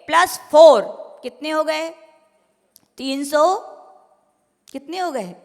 Plus 4 कितने हो गए? 300 कितने हो गए?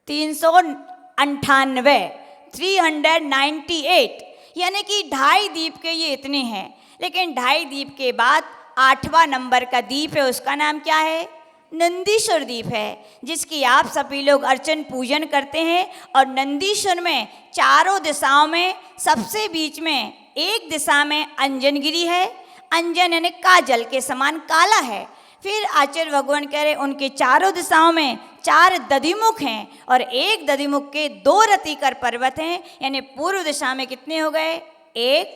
398, 398, यानी कि 2.5 दीप के ये इतने हैं। लेकिन 2.5 दीप के बाद 8वां नंबर का दीप है, उसका नाम क्या है? नंदीश्वर दीप है, जिसकी आप सभी लोग अर्चन पूजन करते हैं। और नंदीश्वर में चारों दिशाओं में सबसे बीच में एक दिशा में अंजनगिरी है। अंजन यानी काजल के समान काला है। फिर आचार्य भगवान कह रहे उनके चारों दिशाओं में 4 दधिमुख हैं और एक दधिमुख के 2 रतिकर पर्वत हैं। यानी पूर्व दिशा में कितने हो गए? 1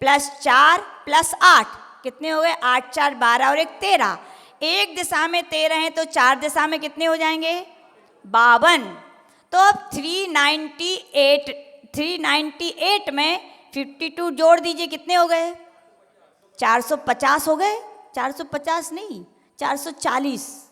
+ 4 + 8 कितने हो गए? 8 × 4 = 12 और 1 = 13। एक दिशा में 13 हैं तो 4 दिशा में कितने हो जाएंगे? 52। तो अब 398 में 52 जोड़ दीजिए, कितने हो गए? 450 हो गए। 450 नहीं, 440।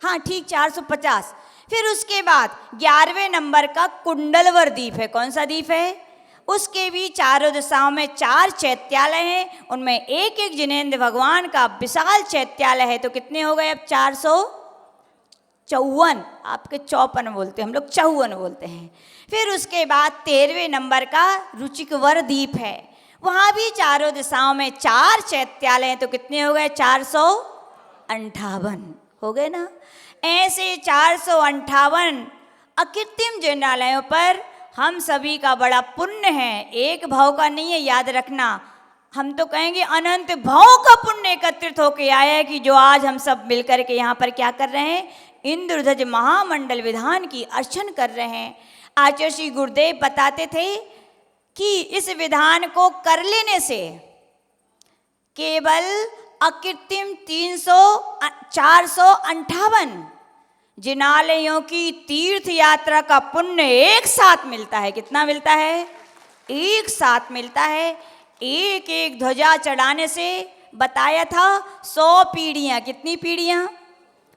हाँ ठीक, 450। फिर उसके बाद 11वें नंबर का कुंडलवर दीप है। कौन सा दीप है? उसके भी चारों दिशाओं में 4 चैत्यालय हैं, उनमें एक एक जिनेंद्र भगवान का विशाल चैत्यालय है। तो कितने हो गए अब? 454। आपके 54 बोलते हैं, हम लोग 54 बोलते हैं। फिर उसके बाद 13वें नंबर का रुचिकवर दीप है, वहाँ भी चारों दिशाओं में 4 चैत्यालय हैं। तो कितने हो गए? 458 हो गए ना। ऐसे 458 अकृत्रिम जिनालयों पर हम सभी का बड़ा पुण्य है। एक भाव का नहीं है, याद रखना। हम तो कहेंगे अनंत भाव का पुण्य एकत्रित होके आया है कि जो आज हम सब मिलकर के यहाँ पर क्या कर रहे हैं? इंद्रध्वज महामंडल विधान की अर्चन कर रहे हैं। आचार्य श्री गुरुदेव बताते थे कि इस विधान को कर लेने से केवल अकृत्रिम 458 जिनालयों की तीर्थ यात्रा का पुण्य एक साथ मिलता है। कितना मिलता है? एक साथ मिलता है। एक एक ध्वजा चढ़ाने से बताया था 100 पीढ़ियाँ, कितनी पीढ़ियाँ?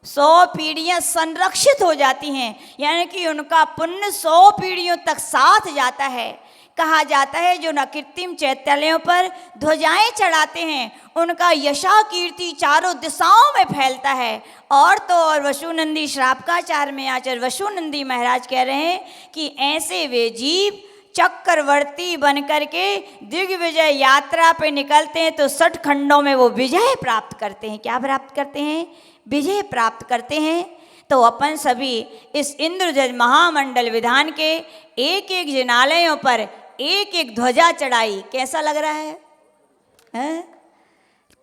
100 पीढ़ियाँ संरक्षित हो जाती हैं, यानी कि उनका पुण्य 100 पीढ़ियों तक साथ जाता है। कहा जाता है जो अकृत्रिम चैत्यालयों पर ध्वजाएं चढ़ाते हैं उनका यशा कीर्ति चारों दिशाओं में फैलता है। और तो और वसुनंदी श्रापकाचार्य में आचार्य वसुनंदी महाराज कह रहे हैं कि ऐसे वे जीव चक्रवर्ती बनकर के दिग्विजय यात्रा पे निकलते हैं तो 60 खंडों में वो विजय प्राप्त करते हैं। क्या प्राप्त करते हैं? विजय प्राप्त करते हैं। तो अपन सभी इस इंद्रध्वज महामंडल विधान के एक एक जिनालयों पर एक एक ध्वजा चढ़ाई। कैसा लग रहा है?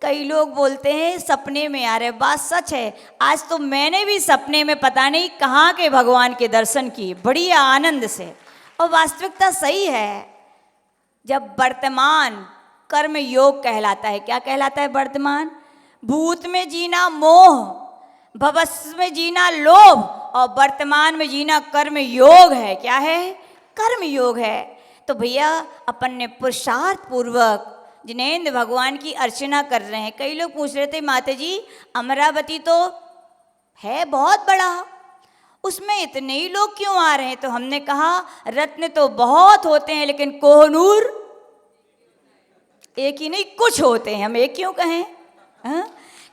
कई लोग बोलते हैं सपने में आ रहे, बात सच है। आज तो मैंने भी सपने में पता नहीं कहाँ के भगवान के दर्शन किए, बढ़िया आनंद से। और वास्तविकता सही है। जब वर्तमान कर्म योग कहलाता है। क्या कहलाता है? वर्तमान। भूत में जीना मोह, भविष्य में जीना लोभ और वर्तमान में जीना कर्म योग है। क्या है? कर्म योग है। तो भैया अपन ने पुरुषार्थ पूर्वक जिनेंद्र भगवान की अर्चना कर रहे हैं। कई लोग पूछ रहे थे माता जी अमरावती तो है बहुत बड़ा, उसमें इतने ही लोग क्यों आ रहे हैं? तो हमने कहा रत्न तो बहुत होते हैं लेकिन कोहनूर एक ही नहीं, कुछ होते हैं। हम एक क्यों कहें?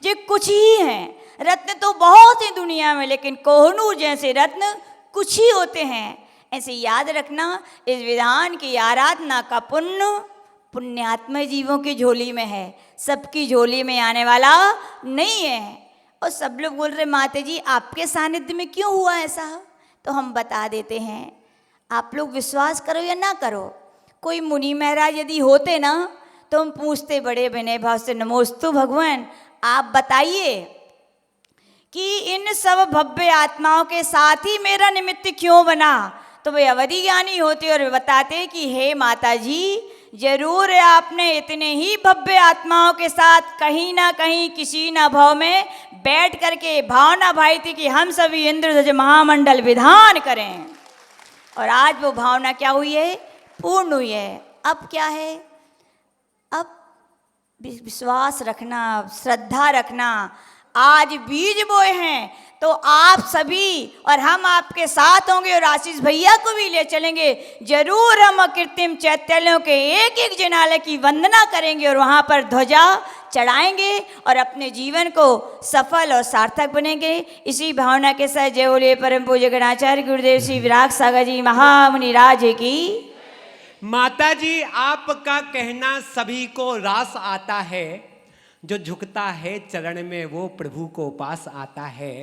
ये कुछ ही हैं। रत्न तो बहुत हैं दुनिया में लेकिन कोहनूर जैसे रत्न कुछ ही होते हैं। ऐसे याद रखना, इस विधान की आराधना का पुण्य पुण्यात्मा जीवों की झोली में है, सबकी झोली में आने वाला नहीं है। और सब लोग बोल रहे माता जी आपके सानिध्य में क्यों हुआ ऐसा? तो हम बता देते हैं, आप लोग विश्वास करो या ना करो, कोई मुनि महाराज यदि होते ना तो हम पूछते बड़े विनय भाव से, नमोस्तु भगवान आप बताइए कि इन सब भव्य आत्माओं के साथ ही मेरा निमित्त क्यों बना? तो वे अवधि ज्ञानी होते और बताते कि हे माता जी जरूर आपने इतने ही भव्य आत्माओं के साथ कहीं ना कहीं किसी न भाव में बैठ करके भावना भाई थी कि हम सभी इंद्रध्वज महामंडल विधान करें। और आज वो भावना क्या हुई है? पूर्ण हुई है। अब क्या है? अब विश्वास रखना, श्रद्धा रखना, आज बीज बोए हैं, तो आप सभी और हम आपके साथ होंगे और आशीष भैया को भी ले चलेंगे। जरूर हम कृत्रिम चैत्यालयों के एक एक जिनालय की वंदना करेंगे और वहाँ पर ध्वजा चढ़ाएंगे और अपने जीवन को सफल और सार्थक बनेंगे। इसी भावना के साथ जय बोलिए परम पूज्य गणाचार्य गुरुदेव श्री विराग सागर जी महामुनि राज की। माता जी, आपका कहना सभी को रास आता है, जो झुकता है चरण में वो प्रभु को पास आता है।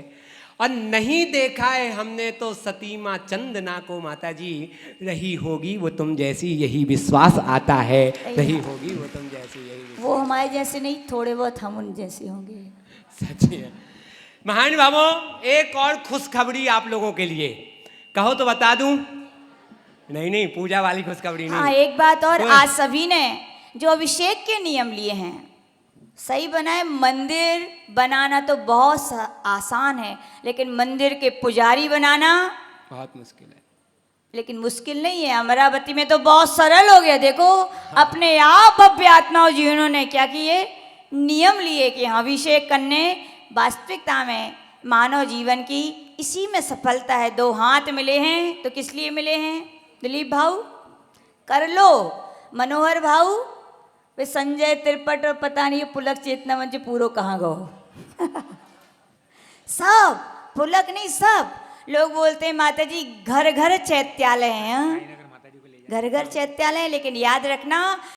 और नहीं देखा है हमने तो सती माँ चंदना को, माता जी रही होगी वो तुम जैसी यही विश्वास आता है, रही होगी वो तुम जैसी यही विश्वास। वो हमारे जैसे नहीं, थोड़े बहुत हम उन जैसे होंगे। सच है। महान बाबू, एक और खुशखबरी आप लोगों के लिए, कहो तो बता दूं? नहीं, पूजा वाली खुशखबरी नहीं। हाँ, एक बात और, आज सभी ने जो अभिषेक के नियम लिए हैं सही बनाए। मंदिर बनाना तो बहुत आसान है, लेकिन मंदिर के पुजारी बनाना बहुत मुश्किल है। लेकिन मुश्किल नहीं है, अमरावती में तो बहुत सरल हो गया। देखो अपने आप भव्य आत्माओं जी उन्होंने क्या किए, नियम लिए कि हाँ अभिषेक करने। वास्तविकता में मानव जीवन की इसी में सफलता है। 2 हाथ मिले हैं तो किस लिए मिले हैं? दिलीप भाऊ कर लो, मनोहर भाऊ वे संजय त्रिपट और पता नहीं पुलक चेतना मंच पूरो कहाँ गो सब पुलक नहीं, सब लोग बोलते हैं माता जी घर घर चैत्यालय हैं, घर घर चैत्यालय। लेकिन याद रखना